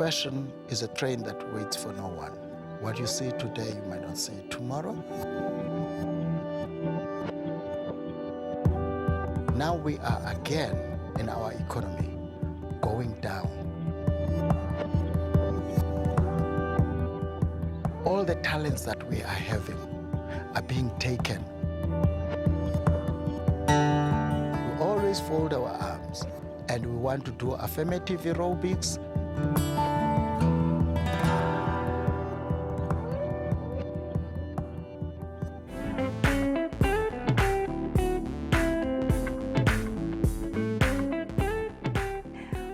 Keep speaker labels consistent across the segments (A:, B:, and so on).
A: Fashion is a train that waits for no one. What you see today, you might not see tomorrow. Now we are again in our economy going down. All the talents that we are having are being taken. We always fold our arms and we want to do affirmative aerobics.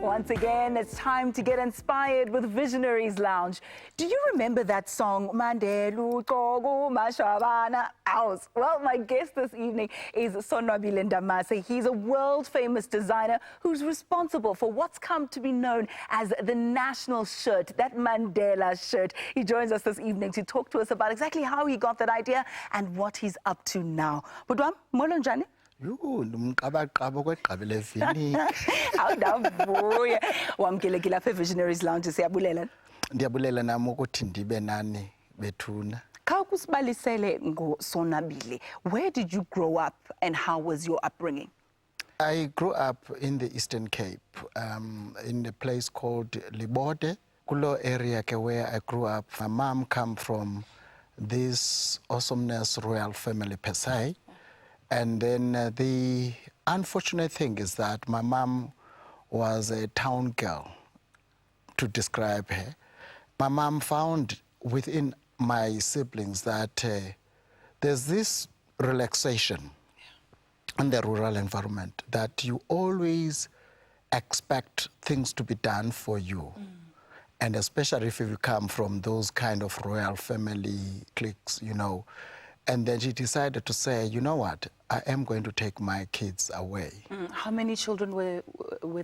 B: Once again, it's time to get inspired with Visionaries Lounge. Do you remember that song, Mandelu Kogo Mashabana House? Well, my guest this evening is Sonwabile Ndamase. He's a world-famous designer who's responsible for what's come to be known as the national shirt, that Mandela shirt. He joins us this evening to talk to us about exactly how he got that idea and what he's up to now. Budwam, molo njani?
A: Awudavuya
B: wamkelekile apha Visionaries Lounge siyabulela.
A: Ndiyabulela nami ukuthi ndibe nani bethuna.
B: Kha kusibalisele ngoSonwabile, where did you grow up and how was your upbringing?
A: I grew up in the Eastern Cape, in a place called Libode. Kulo area where I grew up, my mom come from this awesomeness royal family per se. And then the unfortunate thing is that my mom was a town girl, to describe her. My mom found within my siblings that there's this relaxation in the rural environment, that you always expect things to be done for you. And especially if you come from those kind of royal family cliques, you know. And then she decided to say, you know what, I am going to take my kids away.
B: How many children were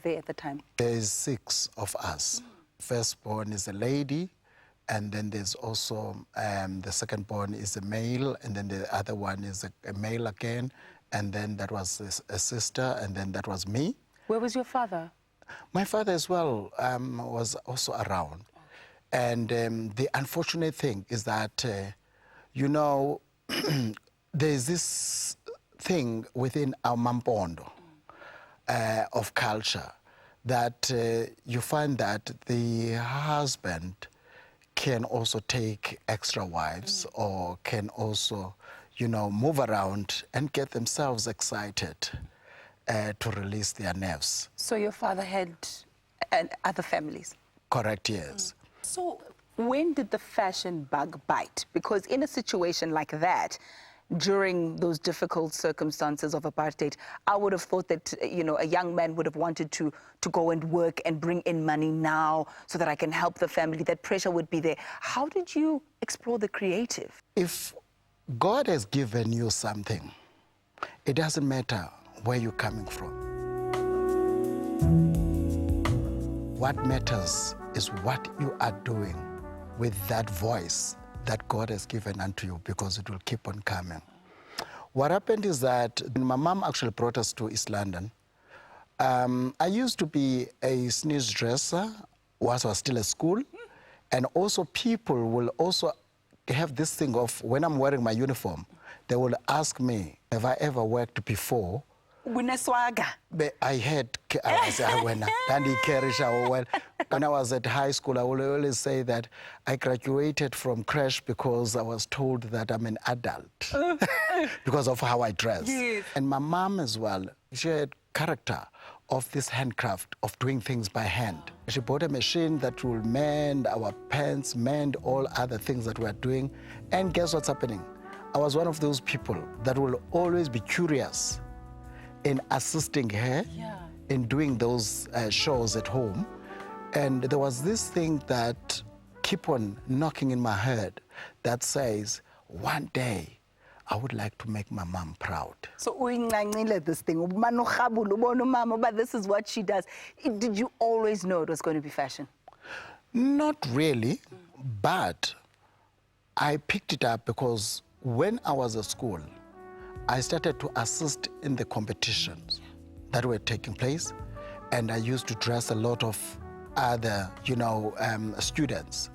B: there at the time?
A: There's 6 of us. Firstborn is a lady, and then there's also the secondborn is a male, and then the other one is a male again, and then that was a sister, and then that was me.
B: Where was your father?
A: My father as well was also around. And the unfortunate thing is that, you know, there's this thing within our Mampondo of culture that you find that the husband can also take extra wives or can also, you know, move around and get themselves excited to release their nerves.
B: So your father had other families?
A: Correct, yes.
B: So when did the fashion bug bite? Because in a situation like that, during those difficult circumstances of apartheid, I would have thought that, you know, a young man would have wanted to go and work and bring in money now so that I can help the family. That pressure would be there. How did you explore the creative?
A: If God has given you something, it doesn't matter where you're coming from. What matters is what you are doing with that voice that God has given unto you, because it will keep on coming. What happened is that my mom actually brought us to East London. I used to be a sneeze dresser whilst I was still at school, and also people will also have this thing of when I'm wearing my uniform, they will ask me, have I ever worked before? I had, when I was at high school, I would always say that I graduated from crash because I was told that I'm an adult because of how I dress.
B: Yes.
A: And my mom as well, she had character of this handcraft, of doing things by hand. She bought a machine that will mend our pants, mend all other things that we're doing. And guess what's happening? I was one of those people that will always be curious in assisting her in doing those shows at home. And there was this thing that keep on knocking in my head that says, one day, I would like to make my mom proud.
B: So this thing, but this is what she does. Did you always know it was going to be fashion?
A: Not really, but I picked it up because when I was at school, I started to assist in the competitions that were taking place, and I used to dress a lot of other, students.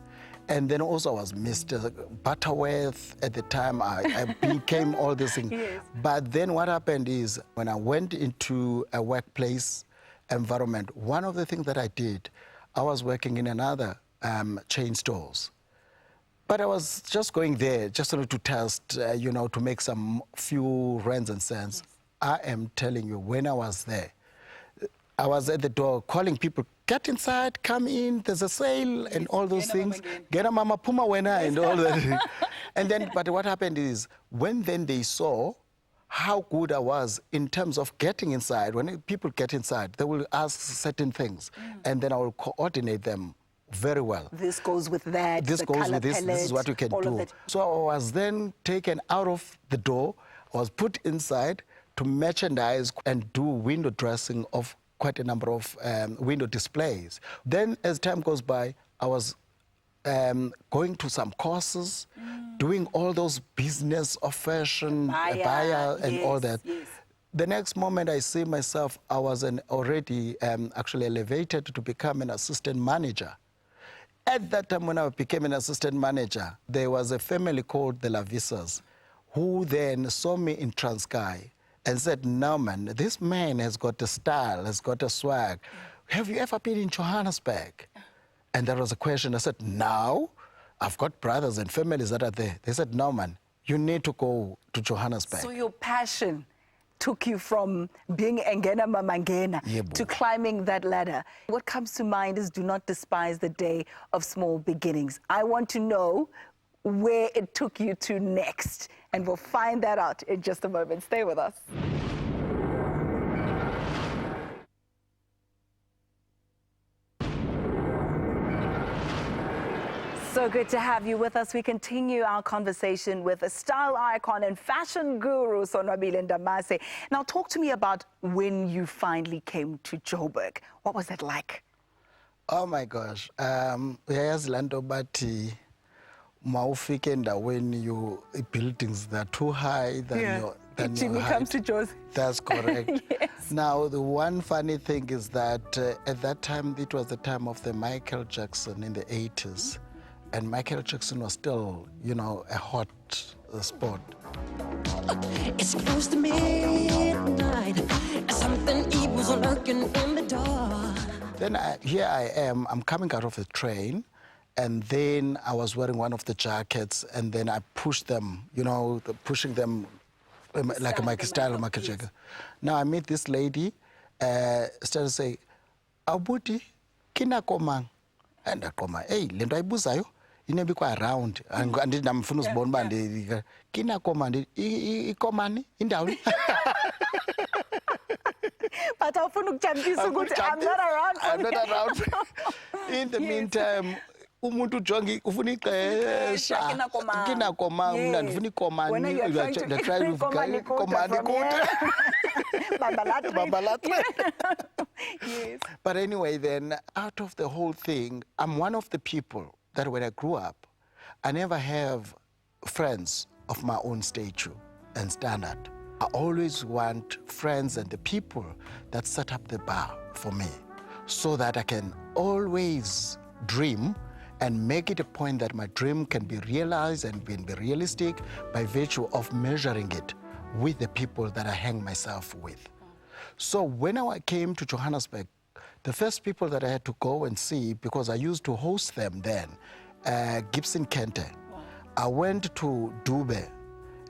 A: And then also I was Mr. Butterworth at the time. I became all these things.
B: Yes.
A: But then what happened is when I went into a workplace environment, one of the things that I did, I was working in another chain stores. But I was just going there just to test, to make some few rands and cents. Yes. I am telling you, when I was there, I was at the door calling people, get inside, come in, there's a sale, and all those things. Get a mama puma wena and all that. And then, but what happened is, when then they saw how good I was in terms of getting inside, when people get inside, they will ask certain things, and then I will coordinate them very well.
B: This goes with that.
A: This goes with this. This is what you can do. So I was then taken out of the door. I was put inside to merchandise and do window dressing of quite a number of window displays. Then, as time goes by, I was going to some courses, doing all those business of fashion, buyer and all that. Yes. The next moment I see myself, I was already actually elevated to become an assistant manager. At that time, when I became an assistant manager, there was a family called the Lavisas, who then saw me in Transkei and said, no, man, this man has got a style, has got a swag. Have you ever been in Johannesburg? And that was a question. I said, no, I've got brothers and families that are there. They said, no, man, you need to go to Johannesburg.
B: So your passion took you from being Engena Mamangena to climbing that ladder. What comes to mind is do not despise the day of small beginnings. I want to know where it took you to next, and we'll find that out in just a moment. Stay with us. So good to have you with us. We continue our conversation with a style icon and fashion guru, Sonwabile Ndamase. Now, talk to me about when you finally came to Joburg. What was that like?
A: Oh, my gosh. Yes, Lando Bati, Maufike, when you buildings that are too high than
B: Jimmy comes to Josie.
A: That's correct.
B: Yes.
A: Now, the one funny thing is that at that time, it was the time of the Michael Jackson in the 80s. And Michael Jackson was still, a hot spot.
C: It's close to midnight. Something evil's lurking in the dark.
A: Then here I am. I'm coming out of the train, and then I was wearing one of the jackets, and then I pushed them, pushing them like a Michael style of Michael Jackson. Now I meet this lady, started to say, "Abuti, kina komang?" And I come, hey, lento ayibuzayo. Inebikwa around and I'm finished born band kina command ikomani indawo.
B: But I'm not around.
A: I'm not around. In the meantime, umuntu jongi ufuna ixesha kina koma mna ndifuna ikomani komani.
B: Yes.
A: But anyway, then out of the whole thing, I'm one of the people that when I grew up, I never have friends of my own stature and standard. I always want friends and the people that set up the bar for me so that I can always dream and make it a point that my dream can be realized and be realistic by virtue of measuring it with the people that I hang myself with. So when I came to Johannesburg, the first people that I had to go and see, because I used to host them then, Gibson Kente. Wow. I went to Dube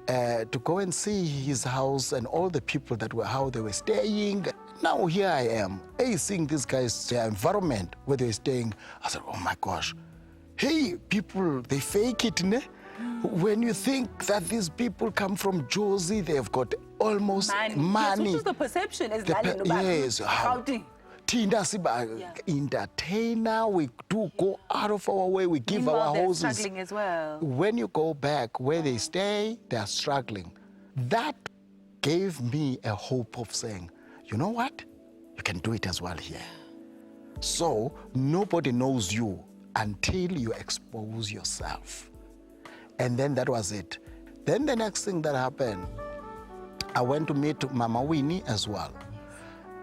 A: to go and see his house and all the people that were, how they were staying. Now here I am, seeing these guys, their environment, where they were staying. I said, oh my gosh, hey, people, they fake it, ne? When you think that these people come from Josie, they've got almost money.
B: Yes, which is the perception, is
A: yes, Tinda siba entertainer, we do go out of our way, we give our houses.
B: They're struggling as well.
A: When you go back where they stay, they are struggling. That gave me a hope of saying, you know what? You can do it as well here. So nobody knows you until you expose yourself. And then that was it. Then the next thing that happened, I went to meet Mama Winnie as well.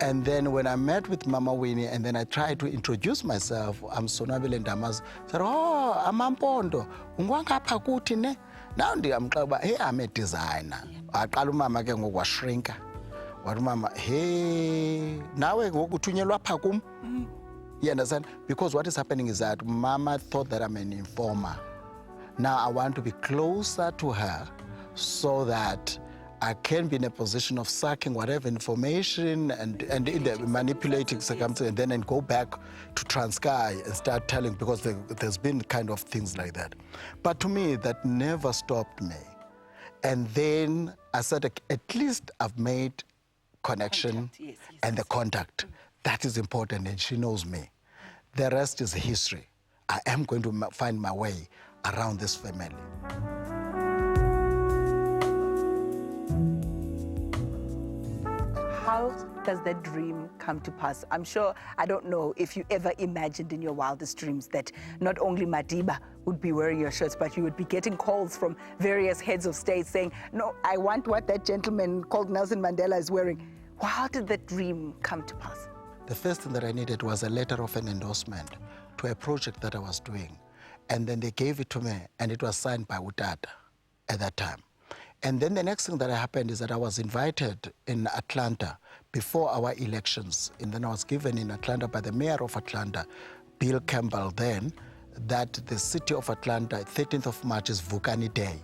A: And then when I met with Mama Winnie, and then I tried to introduce myself, I'm Sonwabile Ndamase. Said, oh, I'm Ampondo. Ungwangapha kuthi ne? Now hey, I'm a designer. Aqala umama ke ngoku washrinka. Wathi mama, hey, nawe ngoku uthunyelwa apha kum. You understand? Because what is happening is that Mama thought that I'm an informer. Now I want to be closer to her so that I can be in a position of sucking whatever information and in the manipulating circumstances, and then go back to Transkei and start telling, because there's been kind of things like that. But to me, that never stopped me. And then I said, at least I've made connection and the contact. That is important, and she knows me. The rest is history. I am going to find my way around this family.
B: How does that dream come to pass? I'm sure, I don't know if you ever imagined in your wildest dreams that not only Madiba would be wearing your shirts, but you would be getting calls from various heads of state saying, no, I want what that gentleman called Nelson Mandela is wearing. How did that dream come to pass?
A: The first thing that I needed was a letter of an endorsement to a project that I was doing. And then they gave it to me, and it was signed by Utata at that time. And then the next thing that happened is that I was invited in Atlanta before our elections. And then I was given in Atlanta by the mayor of Atlanta, Bill Campbell then, that the city of Atlanta, 13th of March is Vukani Day,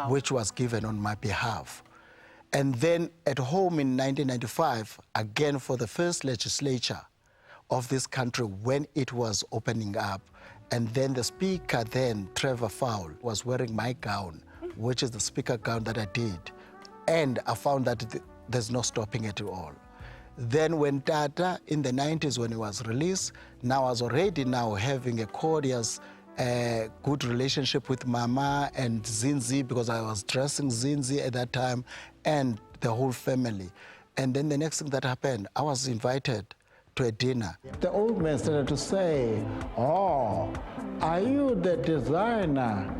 A: which was given on my behalf. And then at home in 1995, again for the first legislature of this country when it was opening up, and then the speaker then, Trevor Fowle, was wearing my gown, which is the speaker gown that I did. And I found that there's no stopping it at all. Then when Tata, in the 90s when he was released, now I was already now having a cordial, good relationship with Mama and Zinzi, because I was dressing Zinzi at that time, and the whole family. And then the next thing that happened, I was invited to a dinner.
D: The old man started to say, oh, are you the designer,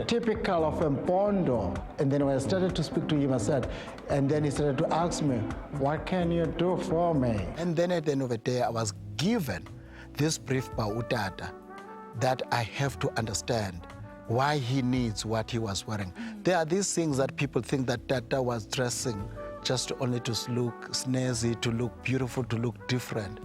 D: typical of Mpondo? And then when I started to speak to him, I said, and then he started to ask me, what can you do for me?
A: And then at the end of the day, I was given this brief by Utata that I have to understand why he needs what he was wearing. There are these things that people think that Tata was dressing just only to look snazzy, to look beautiful, to look different.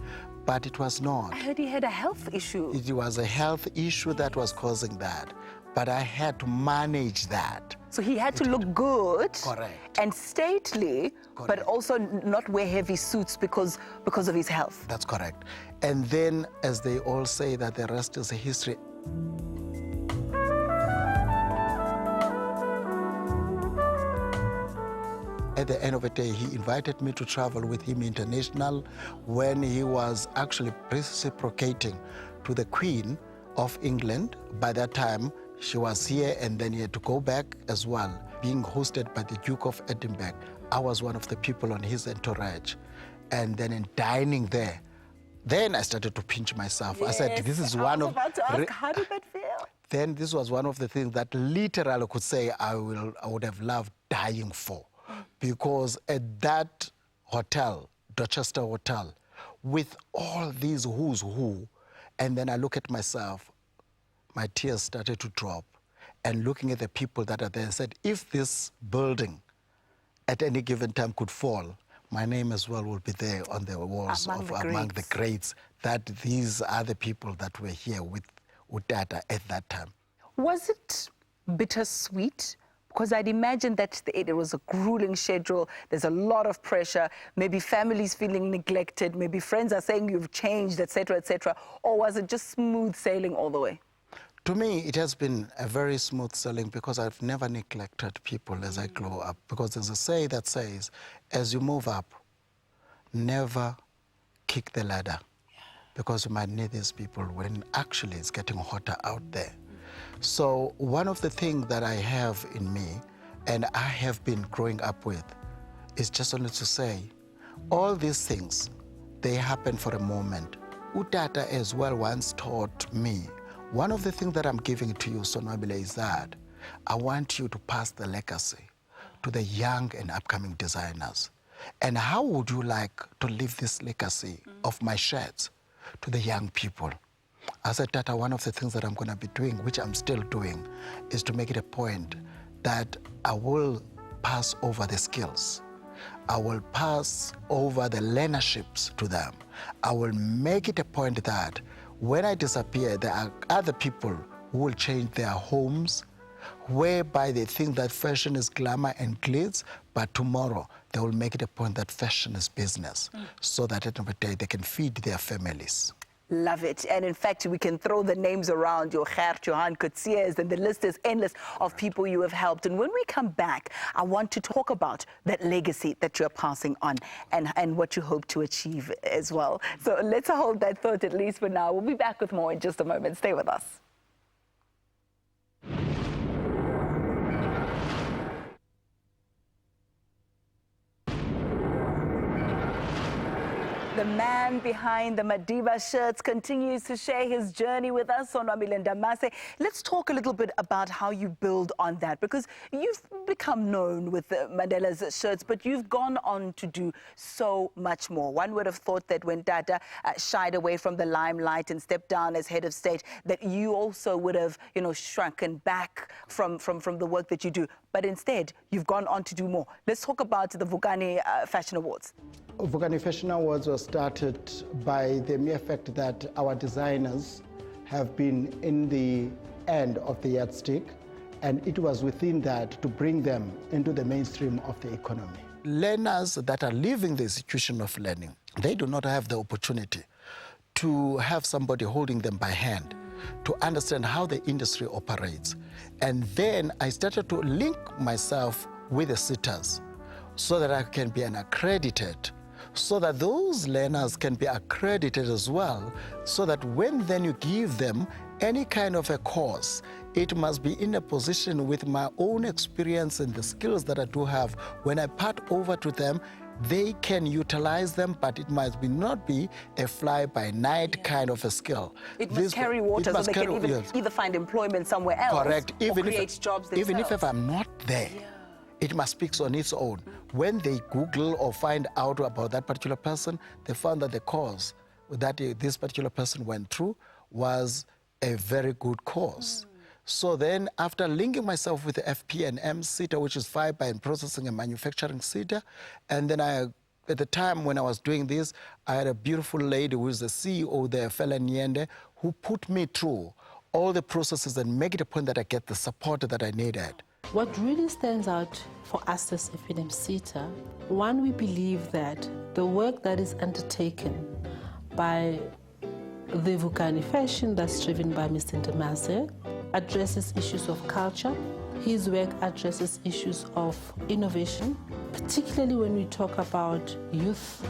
A: But it was not.
B: I heard he had a health issue.
A: It was a health issue that was causing that. But I had to manage that.
B: So he had to look good.
A: Correct.
B: And stately,
A: Correct.
B: but also not wear heavy suits because of his health.
A: That's correct. And then, as they all say, that the rest is history. At the end of the day, he invited me to travel with him international when he was actually reciprocating to the Queen of England. By that time, she was here, and then he had to go back as well, being hosted by the Duke of Edinburgh. I was one of the people on his entourage. And then in dining there, then I started to pinch myself. Yes. I said, this is one of...
B: I was about to ask, how did that feel?
A: Then this was one of the things that literally I could say I would have loved dying for. Because at that hotel, Dorchester Hotel, with all these who's who, and then I look at myself, my tears started to drop. And looking at the people that are there, I said, if this building at any given time could fall, my name as well will be there on the walls among the greats, that these are the people that were here with Utata at that time.
B: Was it bittersweet? Because I'd imagine that it was a grueling schedule. There's a lot of pressure. Maybe families feeling neglected. Maybe friends are saying you've changed, et cetera, et cetera. Or was it just smooth sailing all the way?
A: To me, it has been a very smooth sailing because I've never neglected people as I grow up. Because there's a say that says, as you move up, never kick the ladder. Because you might need these people when actually it's getting hotter out there. So one of the things that I have in me, and I have been growing up with, is just only to say, all these things, they happen for a moment. Utata as well once taught me, one of the things that I'm giving to you, Sonwabile, is that I want you to pass the legacy to the young and upcoming designers. And how would you like to leave this legacy of my shirts to the young people? I said, Tata, one of the things that I'm going to be doing, which I'm still doing, is to make it a point that I will pass over the skills. I will pass over the learnerships to them. I will make it a point that when I disappear, there are other people who will change their homes, whereby they think that fashion is glamour and glitz, but tomorrow they will make it a point that fashion is business, so that at the end of the day they can feed their families.
B: Love it. And in fact, we can throw the names around, your Gert, Johan, Coetzee, and the list is endless of people you have helped. And when we come back, I want to talk about that legacy that you're passing on and what you hope to achieve as well. So let's hold that thought at least for now. We'll be back with more in just a moment. Stay with us. The man behind the Madiba shirts continues to share his journey with us, Sonwabile Ndamase. Let's talk a little bit about how you build on that, because you've become known with the Mandela's shirts, but you've gone on to do so much more. One would have thought that when Tata shied away from the limelight and stepped down as head of state, that you also would have, shrunken back from the work that you do. But instead, you've gone on to do more. Let's talk about the Vukani Fashion Awards.
D: Vukani Fashion Awards was started by the mere fact that our designers have been in the end of the yardstick, and it was within that to bring them into the mainstream of the economy.
A: Learners that are leaving the institution of learning, they do not have the opportunity to have somebody holding them by hand to understand how the industry operates. And then I started to link myself with the sitters so that I can be an accredited, so that those learners can be accredited as well, so that when then you give them any kind of a course, it must be in a position with my own experience and the skills that I do have. When I part over to them, they can utilize them, but it must not be a fly-by-night kind of a skill.
B: It must carry water so they can either find employment somewhere else.
A: Correct.
B: Or create jobs themselves.
A: Even if I'm not there, it must speak on its own. When they Google or find out about that particular person, they found that the course that this particular person went through was a very good course. So then, after linking myself with the FP&M SETA, which is fiber and processing and manufacturing SETA, and then at the time when I was doing this, I had a beautiful lady who is the CEO there, Fela Nyende, who put me through all the processes and make it a point that I get the support that I needed.
E: What really stands out for us as FP&M SETA, one, we believe that the work that is undertaken by the Vukani fashion that's driven by Mr. Ndamase addresses issues of culture. His work addresses issues of innovation, particularly when we talk about youth,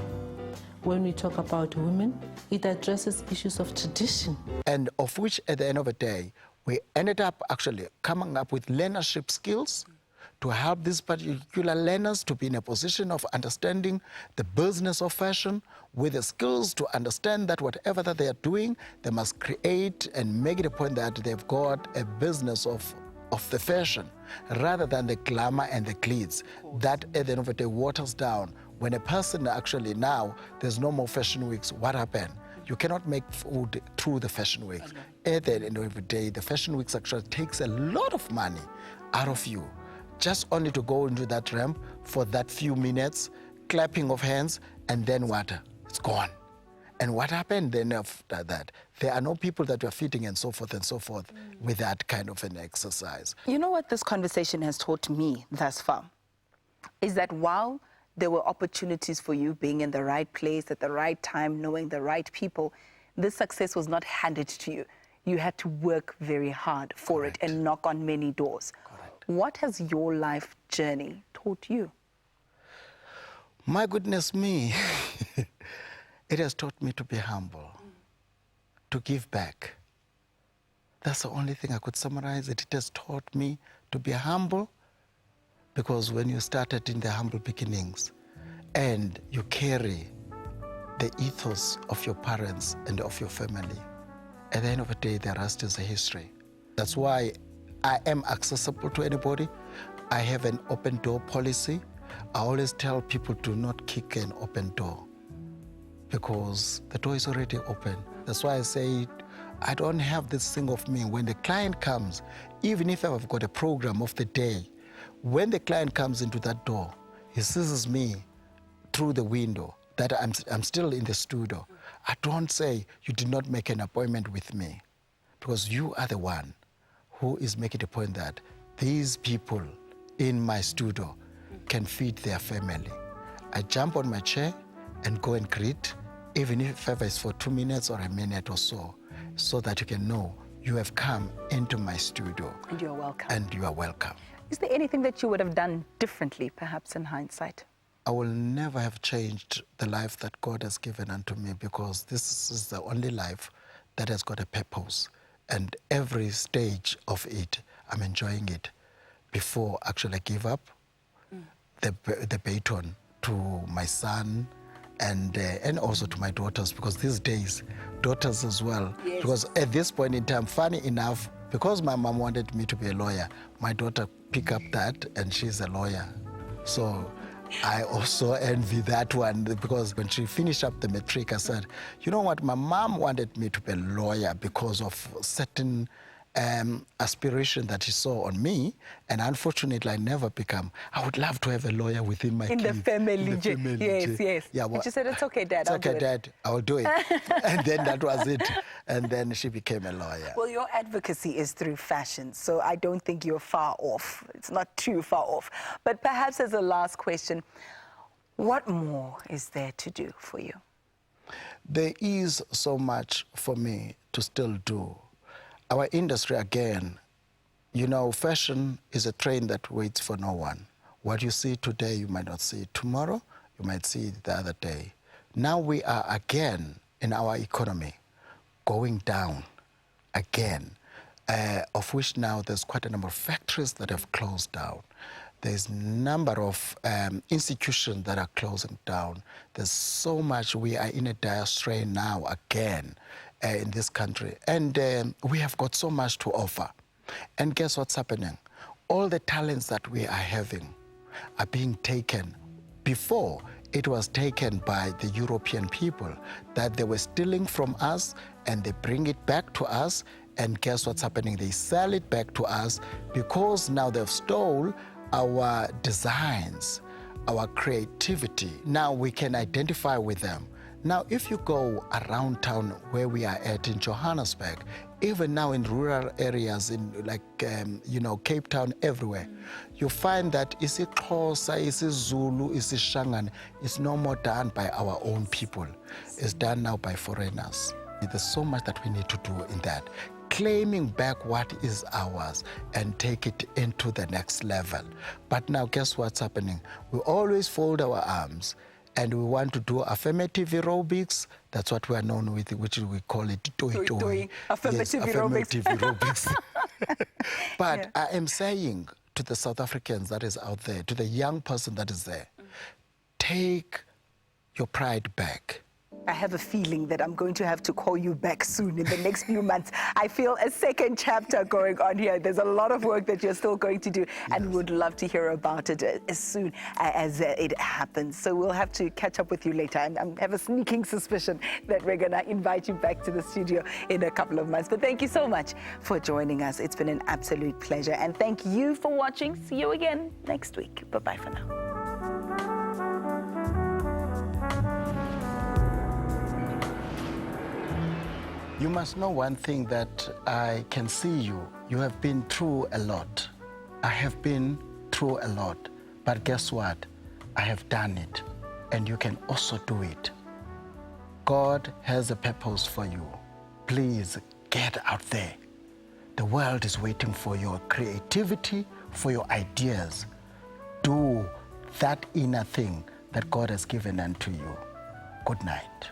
E: when we talk about women. It addresses issues of tradition.
A: And of which, at the end of the day, we ended up actually coming up with learnership skills to help these particular learners to be in a position of understanding the business of fashion, with the skills to understand that whatever that they are doing, they must create and make it a point that they've got a business of the fashion, rather than the glamour and the glitz. That at the end of the day waters down. When a person actually now, there's no more fashion weeks, what happened? You cannot make food through the fashion weeks. At the end of the day, the fashion weeks actually takes a lot of money out of you, just only to go into that ramp for that few minutes, clapping of hands, and then what? It's gone. And what happened then after that? There are no people that you're feeding and so forth with that kind of an exercise.
B: You know what this conversation has taught me thus far? Is that while there were opportunities for you being in the right place at the right time, knowing the right people, this success was not handed to you. You had to work very hard for
A: Correct.
B: it and knock on many doors.
A: Correct.
B: What has your life journey taught you?
A: My goodness me, it has taught me to be humble, to give back. That's the only thing I could summarize it. It has taught me to be humble, because when you started in the humble beginnings and you carry the ethos of your parents and of your family, at the end of the day, the rest is a history. That's why I am accessible to anybody. I have an open door policy. I always tell people do not kick an open door because the door is already open. That's why I say I don't have this thing of me. When the client comes, even if I've got a program of the day, when the client comes into that door, he sees me through the window that I'm still in the studio. I don't say, you did not make an appointment with me, because you are the one who is making the point that these people in my studio can feed their family. I jump on my chair and go and greet, even if ever it's for 2 minutes or a minute or so that you can know you have come into my studio.
B: And you're welcome.
A: And you are welcome.
B: Is there anything that you would have done differently, perhaps in hindsight?
A: I will never have changed the life that God has given unto me, because this is the only life that has got a purpose. And every stage of it, I'm enjoying it before actually I give up the baton to my son and also to my daughters, because these days, daughters as well.
B: Yes.
A: Because at this point in time, funny enough, because my mom wanted me to be a lawyer, my daughter picked up that and she's a lawyer. So I also envy that one, because when she finished up the matric, I said, you know what, my mom wanted me to be a lawyer because of certain aspiration that she saw on me, and unfortunately I never become. I would love to have a lawyer within my
B: In
A: kids.
B: the family. Yes, yes.
A: Yeah, well,
B: and she said, it's okay, Dad,
A: it's
B: I'll
A: okay,
B: do it.
A: Dad, I'll do it. And then that was it. And then she became a lawyer.
B: Well, your advocacy is through fashion, so I don't think you're far off. It's not too far off. But perhaps as a last question, what more is there to do for you?
A: There is so much for me to still do. Our industry, again, you know, fashion is a train that waits for no one. What you see today, you might not see it tomorrow, you might see it the other day. Now we are again in our economy going down again, of which now there's quite a number of factories that have closed down. There's a number of institutions that are closing down. There's so much. We are in a dire strain now again in this country. And we have got so much to offer. And guess what's happening? All the talents that we are having are being taken. Before, it was taken by the European people, that they were stealing from us and they bring it back to us. And guess what's happening? They sell it back to us because now they've stole our designs, our creativity. Now we can identify with them. Now, if you go around town where we are at in Johannesburg, even now in rural areas, in like, Cape Town, everywhere, you find that isiXhosa, isiZulu, isiShangane is no more done by our own people. It's done now by foreigners. There's so much that we need to do in that. Claiming back what is ours and take it into the next level. But now guess what's happening? We always fold our arms and we want to do affirmative aerobics. That's what we are known with, which we call it toi.
B: Affirmative
A: affirmative
B: aerobics.
A: But
B: Yeah.
A: I am saying to the South Africans that is out there, to the young person that is there, take your pride back.
B: I have a feeling that I'm going to have to call you back soon in the next few months. I feel a second chapter going on here. There's a lot of work that you're still going to do, and would love to hear about it as soon as it happens. So we'll have to catch up with you later. I have a sneaking suspicion that we're going to invite you back to the studio in a couple of months. But thank you so much for joining us. It's been an absolute pleasure. And thank you for watching. See you again next week. Bye-bye for now.
A: You must know one thing, that I can see you. You have been through a lot. I have been through a lot. But guess what? I have done it. And you can also do it. God has a purpose for you. Please get out there. The world is waiting for your creativity, for your ideas. Do that inner thing that God has given unto you. Good night.